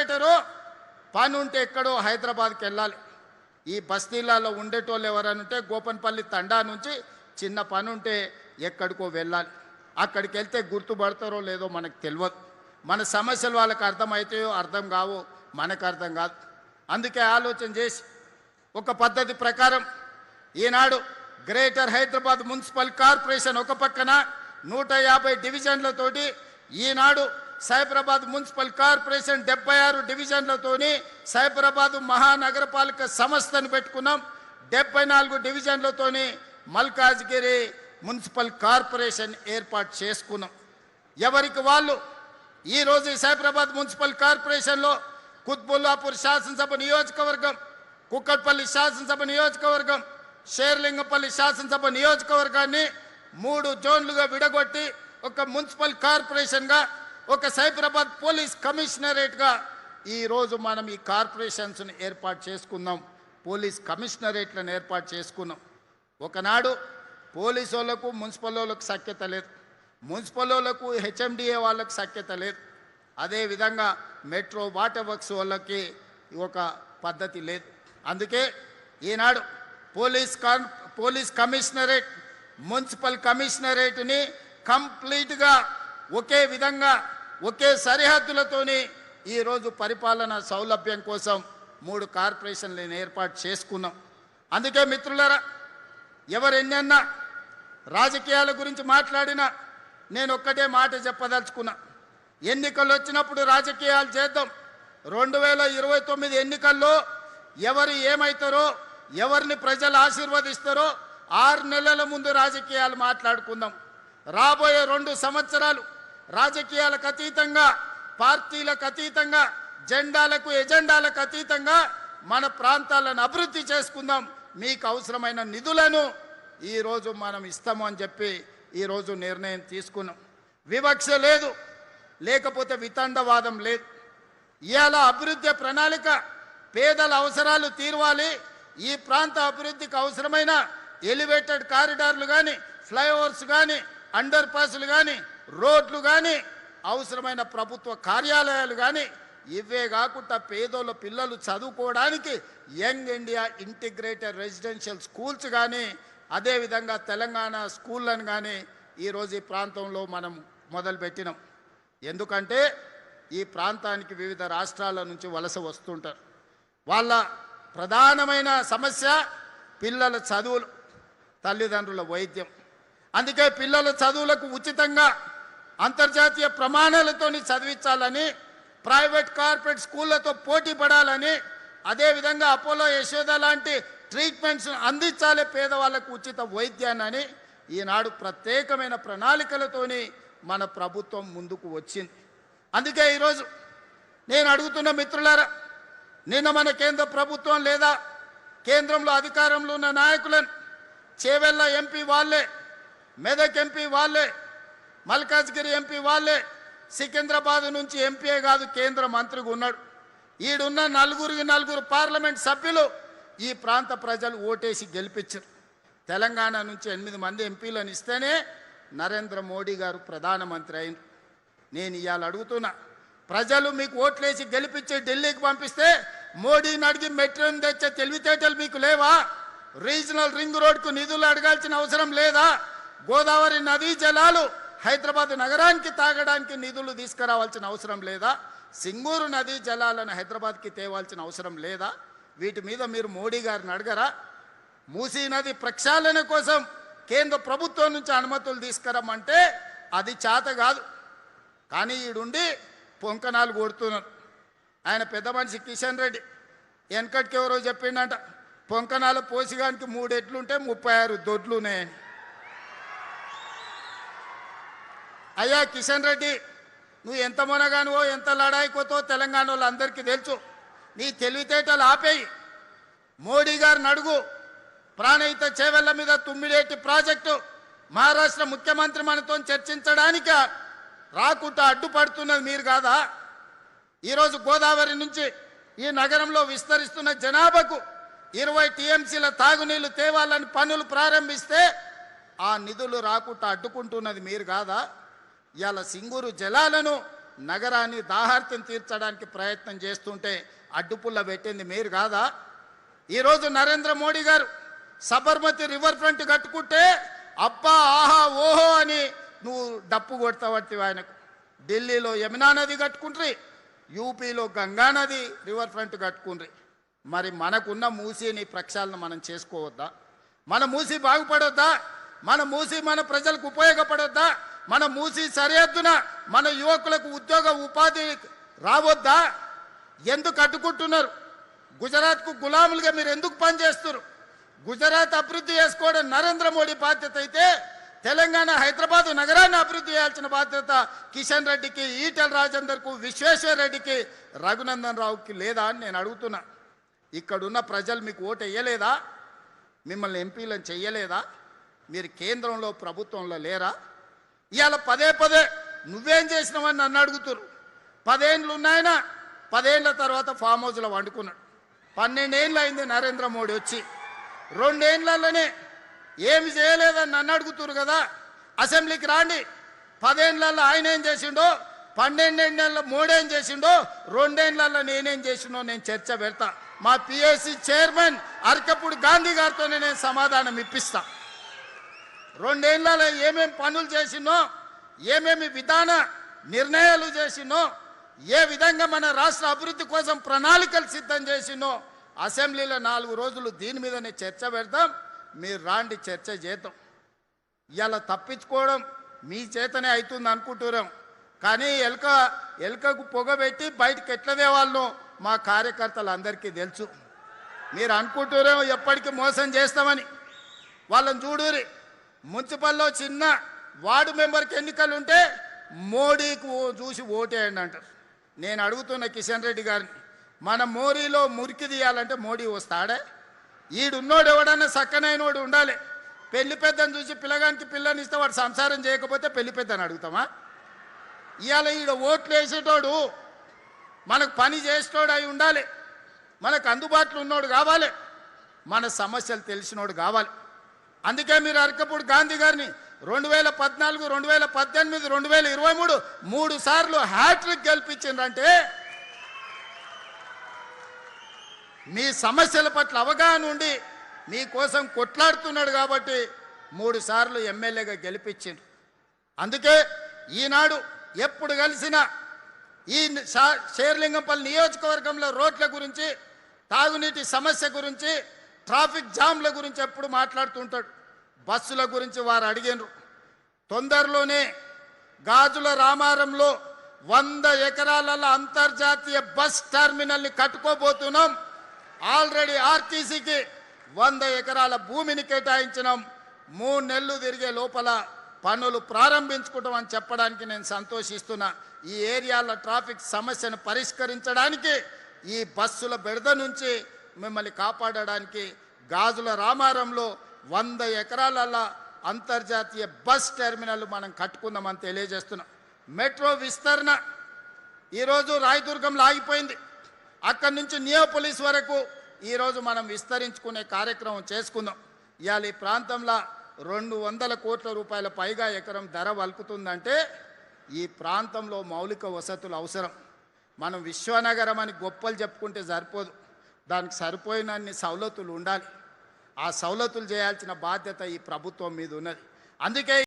Corporator పని ఉంటే ఎక్కడో హైదరాబాద్కి వెళ్ళాలి. ఈ బస్తీలలో ఉండేటోళ్ళు ఎవరనంటే గోపన్పల్లి తండా నుంచి చిన్న పని ఉంటే ఎక్కడికో వెళ్ళాలి. అక్కడికి వెళ్తే గుర్తుపడతారో లేదో మనకు తెలియదు. మన సమస్యలు వాళ్ళకి అర్థమవుతాయో అర్థం కావో మనకు అర్థం కాదు. అందుకే ఆలోచన చేసి ఒక పద్ధతి ప్రకారం ఈనాడు గ్రేటర్ హైదరాబాద్ మున్సిపల్ కార్పొరేషన్ ఒక పక్కన 150 డివిజన్లతోటి, ఈనాడు సైబరాబాద్ మున్సిపల్ కార్పొరేషన్ 76 డివిజన్లతోని సైబరాబాద్ మహానగరపాలిక సంస్థను పెట్టుకున్నాం. 74 డివిజన్లతోని మల్కాజ్గిరి మున్సిపల్ కార్పొరేషన్ ఏర్పాటు చేసుకున్నాం. ఎవరికి వాళ్ళు ఈరోజు ఈ సైబరాబాద్ మున్సిపల్ కార్పొరేషన్లో కుత్బుల్లాపూర్ శాసనసభ నియోజకవర్గం, కుక్కట్పల్లి శాసనసభ నియోజకవర్గం, షేర్లింగపల్లి శాసనసభ నియోజకవర్గాన్ని 3 జోన్లుగా విడగొట్టి ఒక మున్సిపల్ కార్పొరేషన్గా, ఒక సైబరాబాద్ పోలీస్ కమిషనరేట్గా ఈరోజు మనం ఈ కార్పొరేషన్స్ని ఏర్పాటు చేసుకున్నాం. పోలీస్ కమిషనరేట్లను ఏర్పాటు చేసుకున్నాం. ఒకనాడు పోలీసు వాళ్ళకు మున్సిపల్ వాళ్ళకు సఖ్యత లేదు, మున్సిపల్ వాళ్ళకు హెచ్ఎండిఏ వాళ్ళకు సఖ్యత లేదు. అదేవిధంగా మెట్రో వాటర్ వర్క్స్ వాళ్ళకి ఒక పద్ధతి లేదు. అందుకే ఈనాడు పోలీస్ కమిషనరేట్, మున్సిపల్ కమిషనరేట్ని కంప్లీట్గా ఒకే విధంగా ఒకే సరిహద్దులతోని ఈరోజు పరిపాలన సౌలభ్యం కోసం 3 కార్పొరేషన్లను ఏర్పాటు చేసుకున్నాం. అందుకే మిత్రులారా, ఎవరెన్నన్నా రాజకీయాల గురించి మాట్లాడినా నేను ఒక్కటే మాట చెప్పదలుచుకున్నా. ఎన్నికలు వచ్చినప్పుడు రాజకీయాలు చేద్దాం. 2029 ఎన్నికల్లో ఎవరు ఏమవుతారో, ఎవరిని ప్రజలు ఆశీర్వదిస్తారో 6 నెలల ముందు రాజకీయాలు మాట్లాడుకుందాం. రాబోయే 2 సంవత్సరాలు రాజకీయాలకు అతీతంగా, పార్టీలకు అతీతంగా, జెండాలకు ఎజెండాలకు అతీతంగా మన ప్రాంతాలను అభివృద్ధి చేసుకుందాం. మీకు అవసరమైన నిధులను ఈరోజు మనం ఇస్తాము అని చెప్పి ఈరోజు నిర్ణయం తీసుకున్నాం. వివక్ష లేదు, లేకపోతే వితండవాదం లేదు. ఇవాళ అభివృద్ధి ప్రణాళిక, పేదల అవసరాలు తీర్వాలి. ఈ ప్రాంత అభివృద్ధికి అవసరమైన ఎలివేటెడ్ కారిడార్లు కానీ, ఫ్లైఓవర్స్ కానీ, అండర్ పాస్లు కానీ, రోడ్లు కానీ, అవసరమైన ప్రభుత్వ కార్యాలయాలు కానీ, ఇవే కాకుండా పేదోళ్ళ పిల్లలు చదువుకోవడానికి young India integrated residential schools కానీ, అదేవిధంగా తెలంగాణ స్కూళ్ళను కానీ ఈరోజు ఈ ప్రాంతంలో మనం మొదలుపెట్టినాం. ఎందుకంటే ఈ ప్రాంతానికి వివిధ రాష్ట్రాల నుంచి వలస వస్తుంటారు. వాళ్ళ ప్రధానమైన సమస్య పిల్లల చదువులు, తల్లిదండ్రుల వైద్యం. అందుకే పిల్లల చదువులకు ఉచితంగా అంతర్జాతీయ ప్రమాణాలతో చదివించాలని, ప్రైవేట్ కార్పొరేట్ స్కూళ్ళతో పోటీ పడాలని, అదేవిధంగా అపోలో యశోద లాంటి ట్రీట్మెంట్స్ అందించాలి పేదవాళ్ళకు ఉచిత వైద్యాన్ని ఈనాడు ప్రత్యేకమైన ప్రణాళికలతోని మన ప్రభుత్వం ముందుకు వచ్చింది. అందుకే ఈరోజు నేను అడుగుతున్న మిత్రులారా, నిన్న మన కేంద్ర ప్రభుత్వం లేదా కేంద్రంలో అధికారంలో ఉన్న నాయకులను, చేవెళ్ళ ఎంపీ వాళ్ళే, మెదక్ ఎంపీ వాళ్ళే, మల్కాజ్గిరి ఎంపీ వాళ్ళే, సికింద్రాబాద్ నుంచి ఎంపీఏ కాదు కేంద్ర మంత్రిగా ఉన్నాడు. ఈడున్న 4 పార్లమెంట్ సభ్యులు ఈ ప్రాంత ప్రజలు ఓటేసి గెలిపించారు. తెలంగాణ నుంచి 8 మంది ఎంపీలను ఇస్తేనే నరేంద్ర మోడీ గారు ప్రధానమంత్రి అయింది. నేను ఇవాళ అడుగుతున్నా, ప్రజలు మీకు ఓట్లేసి గెలిపించి ఢిల్లీకి పంపిస్తే మోడీని అడిగి మెట్రోని తెచ్చే తెలివితేటలు మీకు లేవా? రీజనల్ రింగ్ రోడ్కు నిధులు అడగాల్సిన అవసరం లేదా? గోదావరి నదీ జలాలు హైదరాబాద్ నగరానికి తాగడానికి నిధులు తీసుకురావాల్సిన అవసరం లేదా? సింగూరు నదీ జలాలను హైదరాబాద్కి తేవాల్సిన అవసరం లేదా? వీటి మీద మీరు మోడీ గారిని అడగరా? మూసీ నది ప్రక్షాళన కోసం కేంద్ర ప్రభుత్వం నుంచి అనుమతులు తీసుకురమ్మంటే అది చేత కాదు. కానీ ఈడుండి పొంకనాలు కొడుతున్నారు. ఆయన పెద్ద మనిషి కిషన్ రెడ్డి వెనకటికి ఎవరో చెప్పిండంట, పొంకనాల పోసిగానికి 3 ఎడ్లుంటే 36 దొడ్లునే. అయ్యా కిషన్ రెడ్డి, నువ్వు ఎంత మొనగానువో ఎంత లడాయికోతో తెలంగాణ వాళ్ళందరికీ తెలుసు. నీ తెలివితేటలు ఆపేయి. మోడీ గారిని అడుగు, ప్రాణహిత చేవెళ్ల మీద తుమ్మిడేటి ప్రాజెక్టు మహారాష్ట్ర ముఖ్యమంత్రి మనతో చర్చించడానికి రాకుండా అడ్డుపడుతున్నది మీరు కాదా? ఈరోజు గోదావరి నుంచి ఈ నగరంలో విస్తరిస్తున్న జనాభాకు 20 టీఎంసీల తాగునీళ్లు తేవాలని పనులు ప్రారంభిస్తే ఆ నిధులు రాకుండా అడ్డుకుంటున్నది మీరు కాదా? ఇవాళ సింగూరు జలాలను నగరాన్ని దాహార్తిని తీర్చడానికి ప్రయత్నం చేస్తుంటే అడ్డుపుల్ల పెట్టింది మీరు కాదా? ఈరోజు నరేంద్ర మోడీ గారు సబర్మతి రివర్ ఫ్రంట్ కట్టుకుంటే అబ్బా ఆహా ఓహో అని నువ్వు డప్పు కొడతావట్టి ఆయనకు. ఢిల్లీలో యమునా నది కట్టుకుంట్రి, యూపీలో గంగా నది రివర్ ఫ్రంట్ కట్టుకుండ్రి. మరి మనకున్న మూసీని ప్రక్షాళన మనం చేసుకోవద్దా? మన మూసీ బాగుపడొద్దా? మన మూసీ మన ప్రజలకు ఉపయోగపడొద్దా? మన మూసీ సరిహద్దున మన యువకులకు ఉద్యోగ ఉపాధి రావద్దా? ఎందుకు అడ్డుకుంటున్నారు? గుజరాత్కు గులాములుగా మీరు ఎందుకు పనిచేస్తున్నారు? గుజరాత్ అభివృద్ధి చేసుకోవడం నరేంద్ర మోడీ బాధ్యత అయితే తెలంగాణ హైదరాబాదు నగరాన్ని అభివృద్ధి చేయాల్సిన బాధ్యత కిషన్ రెడ్డికి, ఈటెల రాజేందర్కు, విశ్వేశ్వర రెడ్డికి, రఘునందన్ రావుకి లేదా అని నేను అడుగుతున్నా. ఇక్కడున్న ప్రజలు మీకు ఓటు వేయలేదా? మిమ్మల్ని ఎంపీలను చెయ్యలేదా? మీరు కేంద్రంలో ప్రభుత్వంలో లేరా? ఇవాళ పదే పదే నువ్వేం చేసినావని నన్ను అడుగుతున్నారు. 10 ఏళ్ళు ఉన్నాయన, 10 ఏళ్ల తర్వాత ఫామ్ హౌస్లో వండుకున్నాడు. 12 ఏళ్ళు అయింది నరేంద్ర మోడీ వచ్చి. 2 ఏళ్లలోనే ఏమి చేయలేదని నన్ను అడుగుతున్నారు కదా. అసెంబ్లీకి రాండి, 10 ఏళ్లలో ఆయన ఏం చేసిండో, 12 ఏళ్ళలో మోడీ ఏం చేసిండో, 2 ఏళ్లలో నేనేం చేసిండో నేను చర్చ పెడతా. మా పిఎస్సి చైర్మన్ అరకపూడి గాంధీ గారితోనే నేను సమాధానం ఇప్పిస్తా. 2 ఏళ్లలో ఏమేమి పనులు చేసినో, ఏమేమి విధాన నిర్ణయాలు చేసినో, ఏ విధంగా మన రాష్ట్ర అభివృద్ధి కోసం ప్రణాళికలు సిద్ధం చేసినో అసెంబ్లీలో 4 రోజులు దీని మీదనే చర్చ పెడతాం. మీరు రాండి, చర్చ చేద్దాం. ఇలా తప్పించుకోవడం మీ చేతనే అవుతుంది అనుకుంటున్నాం. కానీ ఎలుకకు పొగబెట్టి బయటకు ఎట్లా తేవాళ్ళనో మా కార్యకర్తలు అందరికీ తెలుసు. మీరు అనుకుంటున్నాం ఎప్పటికీ మోసం చేస్తామని. వాళ్ళని చూడురి, మున్సిపల్లో చిన్న వార్డు మెంబర్కి ఎన్నికలు ఉంటే మోడీకి చూసి ఓటేయండి అంటారు. నేను అడుగుతున్న కిషన్ రెడ్డి గారిని, మన మోరీలో మురికి తీయాలంటే మోడీ వస్తాడే? ఈడున్నోడు ఎవడన్నా సక్కనైనోడు ఉండాలి. పెళ్లి పెద్దను చూసి పిల్లగానికి పిల్లని ఇస్తే వాడు సంసారం చేయకపోతే పెళ్లి పెద్దని అడుగుతామా? ఇవాళ ఈడ ఓట్లు వేసేటోడు మనకు పని చేసేటోడు అయి ఉండాలి. మనకు అందుబాటులో ఉన్నోడు కావాలి, మన సమస్యలు తెలిసినోడు కావాలి. అందుకే మీరు అరకపూడి గాంధీ గారిని 2014, 2018, 2023 3 సార్లు హ్యాట్రిక్ గెలిపించిందంటే మీ సమస్యల పట్ల అవగాహన ఉండి మీకోసం కొట్లాడుతున్నాడు కాబట్టి 3 సార్లు ఎమ్మెల్యేగా గెలిపించిండు. అందుకే ఈనాడు ఎప్పుడు కలిసినా ఈ శేర్లింగంపల్లి నియోజకవర్గంలో రోడ్ల గురించి, తాగునీటి సమస్య గురించి, ట్రాఫిక్ జామ్ల గురించి ఎప్పుడు మాట్లాడుతుంటాడు. బస్సుల గురించి వారు అడిగినారు. తొందరలోనే గాజుల రామారంలో 100 ఎకరాల అంతర్జాతీయ బస్ టెర్మినల్ని కట్టుకోబోతున్నాం. ఆల్రెడీ ఆర్టీసీకి 100 ఎకరాల భూమిని కేటాయించినాం. 3 నెలలు తిరిగే లోపల పనులు ప్రారంభించుకుంటాం అని చెప్పడానికి నేను సంతోషిస్తున్నా. ఈ ఏరియాల ట్రాఫిక్ సమస్యను పరిష్కరించడానికి, ఈ బస్సుల బెడద నుంచి మిమ్మల్ని కాపాడడానికి గాజుల రామారంలో 100 ఎకరాల అంతర్జాతీయ బస్ టెర్మినల్ మనం కట్టుకుందామని తెలియజేస్తున్నాం. మెట్రో విస్తరణ ఈరోజు రాయదుర్గంలో ఆగిపోయింది. అక్కడి నుంచి నియోపోలిస్ వరకు ఈరోజు మనం విస్తరించుకునే కార్యక్రమం చేసుకుందాం. ఇవాళ ఈ ప్రాంతంలో 200 కోట్ల రూపాయల పైగా ఎకరం ధర వలుకుతుందంటే ఈ ప్రాంతంలో మౌలిక వసతులు అవసరం. మనం విశ్వనగరం అని గొప్పలు చెప్పుకుంటే సరిపోదు, దానికి సరిపోయినన్ని సౌలతులు ఉండాలి. ఆ సౌలతులు చేయాల్సిన బాధ్యత ఈ ప్రభుత్వం మీద ఉన్నది. అందుకే